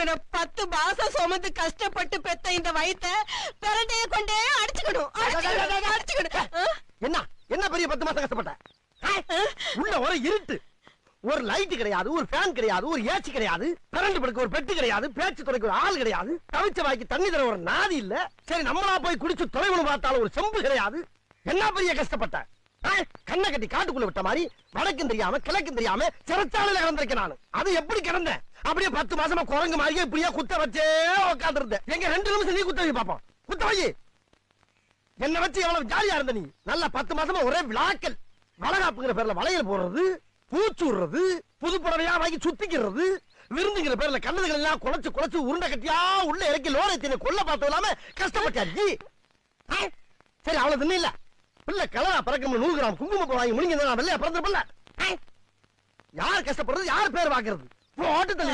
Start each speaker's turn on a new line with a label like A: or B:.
A: இவனை 10 மாசம் சுமந்து கஷ்டப்பட்டு பெத்த இந்த வயித்த பிரண்டைய கொண்டே அடிச்சுக்கணும்.
B: என்ன என்ன பெரிய 10 மாசம் கஷ்டப்பட்ட? உள்ள ஒரு இருட்டு, ஒரு லைட் கிடையாது, ஒரு ஃபேன் கிடையாது, ஒரு ஏசி கிடையாது, கரண்ட் படுக்க ஒரு பெட்டி கிடையாது, பேச்சு துறைக்கு ஒரு ஆள் கிடையாது, தவிச்ச வாய்க்கு தண்ணி தர ஒரு நாதி இல்ல. சரி நம்மளா போய் குடிச்சு தொலைவுன்னு பார்த்தாலும் ஒரு செம்பு கிடையாது. என்ன பெரிய கஷ்டப்பட்ட? கண்ணை கட்டி காட்டுக்குள்ள விட்ட மாதிரி வடக்கும் தெரியாம கிழக்கும் தெரியாம சிறைச்சாலையில கிடந்திருக்கேன் நான். அது எப்படி கிடந்தேன்? அப்படியே 10 மாசமா குரங்கு மாதிரியே இப்படியே குத்த வச்சே உட்கார்ந்து இருந்தேன். எங்க 2 நிமிஷம் நீ குத்த வை பாப்போம். குத்த வை. என்ன வச்சு எவ்வளவு ஜாலியா இருந்த நீ? நல்லா 10 மாசமா ஒரே விழாக்கள். வளகாப்புங்கிற பேர்ல வளையல் போடுறது, பூச்சுடுறது, புது புடவையா வாங்கி சுத்திக்கிறது, விருந்துங்கிற பேர்ல கண்ணதுகள் எல்லாம் குழைச்சு உருண்டை கட்டியா உள்ள இறக்கி லோரத்தின கொல்ல பார்த்தது இல்லாம கஷ்டப்பட்டாச்சு. சரி அவ்வளவு தின்னு இல்ல பிள்ளை கலரா பறக்க 100 கிராம் குங்குமம் வாங்கி முடிங்க வெள்ளையா பிறந்த பிள்ளை. யார் கஷ்டப்படுறது? யார் பேர் வாக்குறது? போட்டு தள்ளி